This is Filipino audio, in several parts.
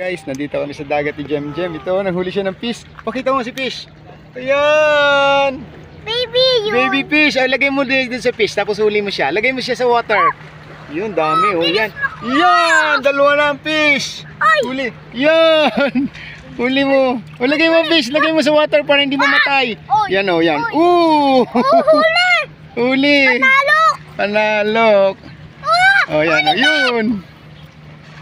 Guys, nandito kami sa dagat ni Jem Jem. Ito, naghuli siya ng fish. Pakita mo si fish. Ayan! Baby, yun. Baby fish. Ay, lagay mo dito sa fish. Tapos huli mo siya. Lagay mo siya sa water. Yun, dami. Oh, yan. Yan! Dalawa na ang fish. Ay! Huli. Yan! Huli mo. O, lagay mo fish. Lagay mo sa water para hindi mamatay. Oy! Yan o, yan. Oy! Ooh! Huli! Huli! Panalok! Panalok! Ah! O, yan o. Yun!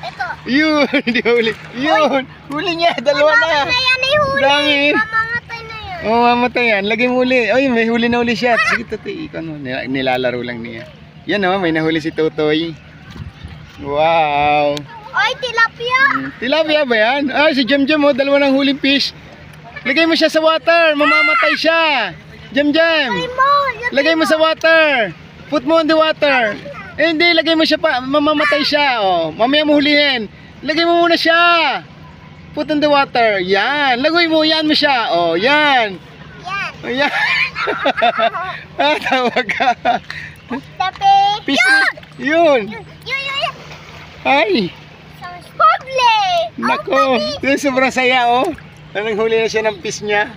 Ito. Yun! Hindi huli. Yun! Huli niya! Dalawa na! Mamamatay na yan ay huli. Dami. Mamamatay na yan. Oh, mamatay yan. Lagay mo uli. Ay, may huli na uli siya. Sige, Totoy. Ikaw no. Nilalaro lang niya. Yan oh, may nahuli si Totoy. Wow. Ay, tilapia. Tilapia ba yan? Ay, si Jem Jem oh. Dalawa ng huling fish. Lagay mo siya sa water. Mamamatay siya. Jem Jem. Ay mo. Lagay mo sa water. Put mo in the water. Eh, hindi. Lagay mo siya pa. Mamamatay siya. Oh, mamaya mo hulihin. Lagay mo muna siya. Put in the water. Yan. Lagay mo. Yan mo siya. Oh, yan. Yan. Oh, yan. Ah, tawag ka. Tapi. Fish Yun. Yun. Yun. Ay. Poble. Nako. Yun, sobrang saya oh. Anong huli na siya ng fish niya.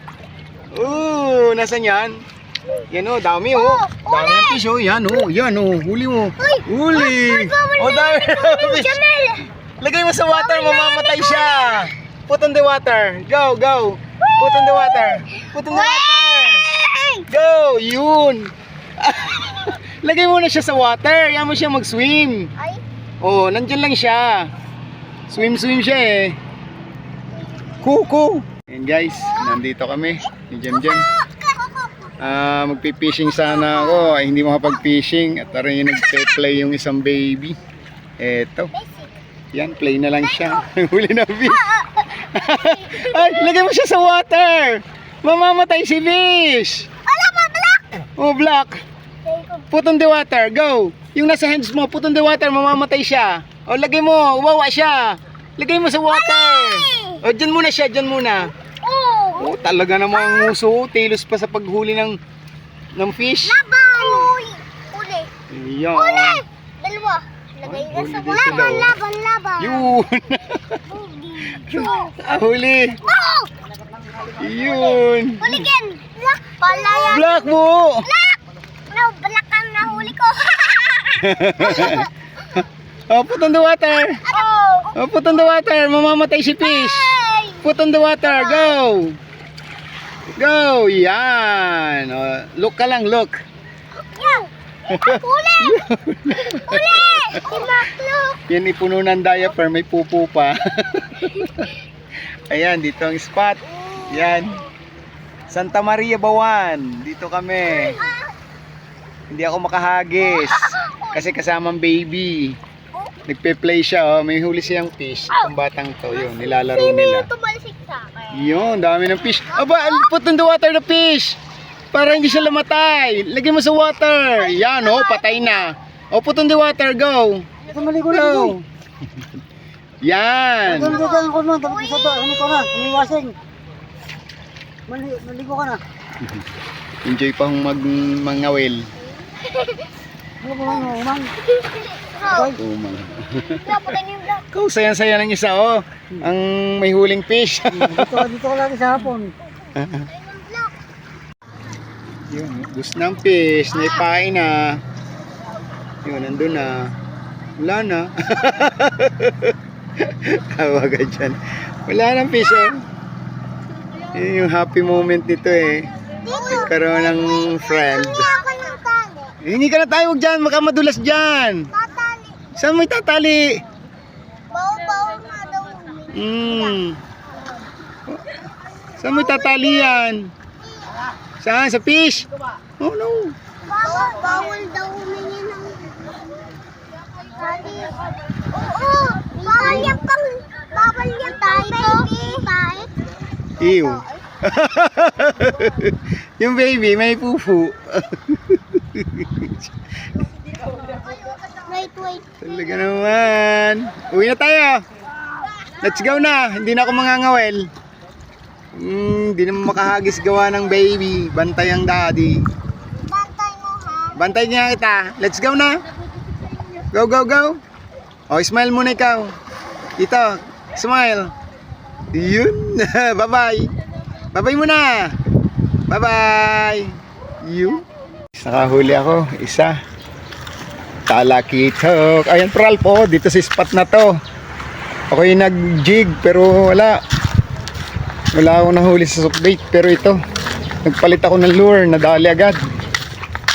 Nasaan yan? Yan oh, dami oh. Dami ng fish oh. Yan oh. Yan oh. Huli mo. Huli. Oh, dami ng fish. Jamel. Lagay mo sa water, mamamatay siya. Put on the water. Go, go. Put on the water. Put on the water. Go. Yun. Lagay mo na siya sa water. Yan mo siya mag-swim. Ay. Oh, nandyan lang siya. Swim siya eh. Kuku. And guys, nandito kami ni Jem Jem. Magpi-fishing sana ako. Ay, hindi makapag-fishing. At tara yung nagpe-play yung isang baby. Eto. Yan, play na lang siya. Huli na fish. Ay, lagay mo siya sa water. Mamamatay si fish. Black. Oh, black. Put on the water, go. Yung nasa hands mo, put on the water, mamamatay siya. O, lagay mo, wawa siya. Lagay mo sa water. O, dyan muna siya, dyan muna. Oh. Oh, talaga namang nguso. Tilos pa sa paghuli ng fish. Laban. Uli. Yan. Dalawa. Lagay ka Huli sa din sila, oh. laban. Yun. Huli. Oh! Yun. Huli ken. Black. Palaya. Black mo. Black. No, black ang nahuli ko. Oh, put on the water. Oh. Oh, put on the water. Mamamatay si fish. Ay. Put on the water. Go. Go. Yan. Oh, look ka lang, look. Yan. Huli. Huli. Imaklok. Yan ipuno ng diaper, may pupo pa. Ayan, dito ang spot. Yan. Santa Maria Bawan. Dito kami. Hindi ako makahagis. Kasi kasamang baby. Nagpe-play siya, oh. May huli siyang fish. Ang batang to, yun, nilalaro nila. Tumalsik sa akin? Yun, dami ng fish. Aba, put in the water the fish. Para hindi siya lamatay. Lagay mo sa water. Yan, oh, patay na. Oh, put in the water, go. Maligo na Go. Yan. Maligo ka na, tapos sa to, ano ka na, umiwasing. Maligo ka na. Enjoy pa hong mangawil. Ano ba man, umang? Umang. Napatay niyo yung black. Kau, sayang-saya ng isa, oh. Ang may huling fish. Dito ka lagi sa hapon. Yun, gusto ng fish, naipain na. Yun, nandun na. Wala na. Tawa ka dyan. Wala nang fish, oh. Yun yung happy moment nito, eh. Nagkaroon ng friend. Ako ng tali. Hindi ka na tayo, huwag dyan. Baka madulas dyan. Tatali. Saan mo itatali? Baw-baw na daw. Saan mo itatali yan? Saan? Sa fish? Oh no. Bawal daw humingi ng tali. Oo. Bawal yan baby. Ew. Yung baby may pupu. Wait. Talaga naman. Uwi na tayo. Let's go na. Hindi na ako mangangawel. Hindi naman makahagis gawa ng baby. Bantay ang daddy. Bantay mo ha. Bantay niya kita. Let's go na. Go. O, smile muna ikaw. Ito. Smile. Yun. Bye-bye. Bye-bye muna. Bye-bye. You. Nakahuli ako. Isa. Talakitok. Ayan, pral po. Dito sa spot na to. Ako yung nag-jig pero wala. Wala akong nahuli sa soft bait. Pero ito. Nagpalit ako ng lure. Nadali agad.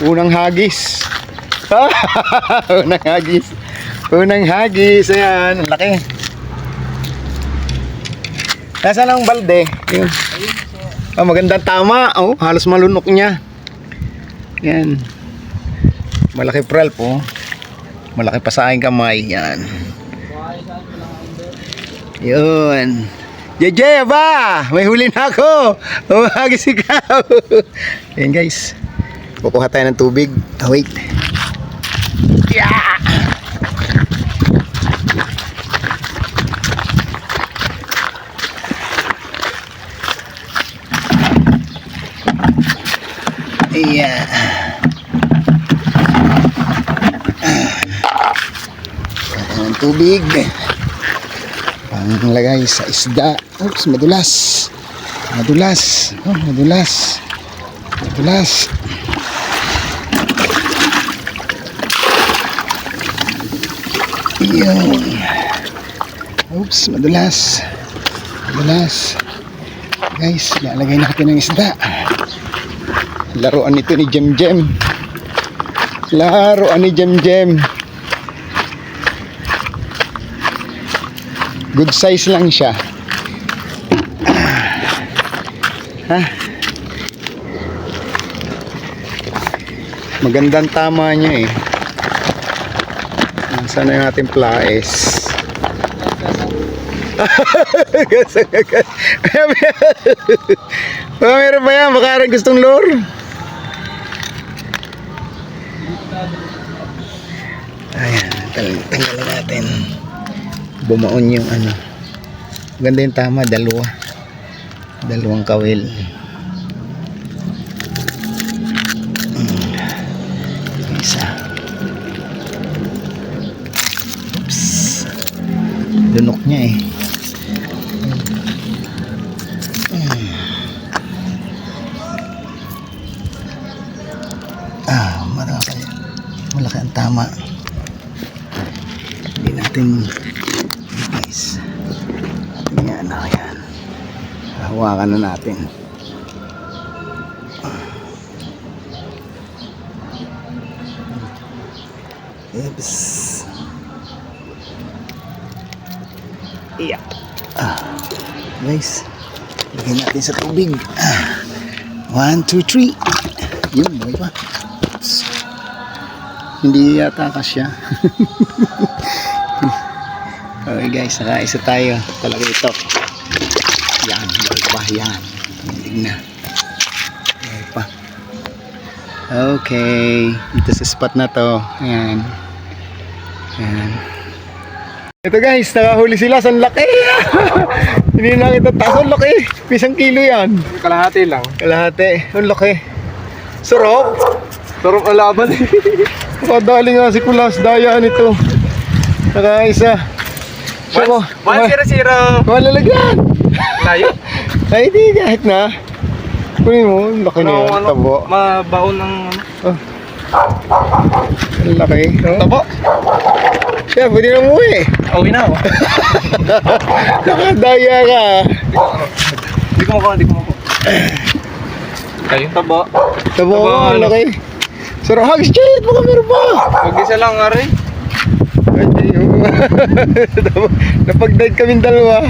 Unang hagis. Unang hagis. Unang hagis. Ayan. Ang laki. Nasaan ang balde? Yun. Oh, magandang tama. Oh, halos malunok niya. Yan. Malaki pral po. Malaki pa sa aking kamay. Yan. Yun. JJ, ba? May huli na ako. Umagis ikaw. Yan guys. Kukuha tayo ng tubig. Oh, wait. Yeah! Ayan. Ang tubig. Panglagay sa isda. Oops, madulas. Madulas. Oh, madulas. Madulas. Ayan. Oops, madulas. Madulas. Guys, lalagay natin ng isda. Laruan ito ni Jem Jem. Laruan ni Jem Jem. Good size lang siya. Ha? Magandang tama niya eh. Nasaan na yung ating plaes? Meron ba yan? Baka rin gustong lure? Ayan, tanggalan natin. Bumaon yung ano. Ganda yung tama, dalawa. Dalawang kawil. Isa. Oops. Lunok niya eh. Malaki ang tama. Hindi natin guys. Ayan, ayan. Hawakan na natin. Oops. Yeah. Guys, lagyan natin sa tubig. 1, 2, 3. Yun, buhay pa. Oops. Hindi yata kasya. Okay guys, nakaisa tayo. Talaga ito. Yan, ba yan. Hindi na. Okay pa. Okay. Dito sa spot na to. Ayan. Ayan. Ito guys, nakahuli sila. San laki. Hindi na kita taas. Ang laki. Pisang kilo yan. Kalahati lang. Kalahati. Ang laki. Sarap. Sarap ang laban eh. Nakadali nga si Kulas. Daya nito. Nakaisa. 1-0-0. Malalagyan. Layo. Ay di kahit na. Kunin mo. Ang laki na yan. Tabo. Mabaon ng Oh. Ang laki. tabo. Siya, pwede na umuwi. Uwi na ako. Nakadaya ka. Hindi ko makuha. Ayun, tabo. Tabo. Tabo, Ang ano? laki. Sarap. Hugs, Jade. Baka meron pa. Mag-isa lang nga rin. Ay, di. Napag-dive kaming dalawa.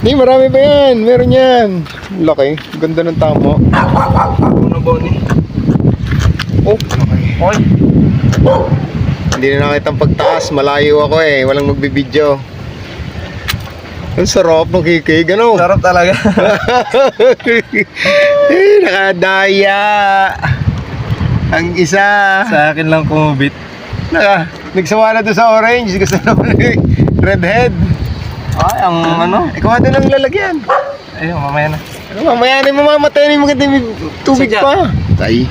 Di, marami pa yan. Meron yan. Ang laki. Ganda ng tamo. Ano ba ni? Oh, laki. Oy. Hindi na nakita ang pagtaas. Malayo ako eh. Walang magbibideo. Ang sarap ng kikig. Ano? Sarap talaga. Eh, nakadaya. Ang isa. Sa akin lang kumubit. Nagsawa na doon sa orange. Gusto naman redhead. Ay, ang ano? Ikaw natin ang lalagyan. Ayun, mamaya na. Ano, mamaya na yung mamamatay na yung maganda yung tubig Sadya. pa. Tay.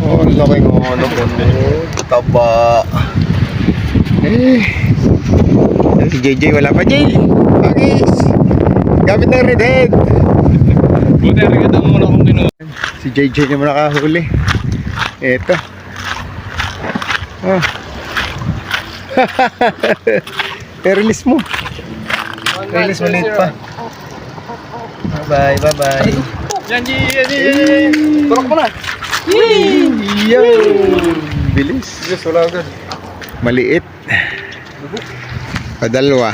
Oh, laki ng ano. Taba. Eh. Si JJ wala pa. Jay! Agis! Gamit ng redhead! Buti rin ito muna kung kinuha. Si JJ naman nakahuli. Eto. Oh. Release mo. Release mo late pa. Bye bye. Bye bye. Yan, yan. Tulak mo na. Yo! Bilis. Yes, wala agad. Maliit. Padalwa.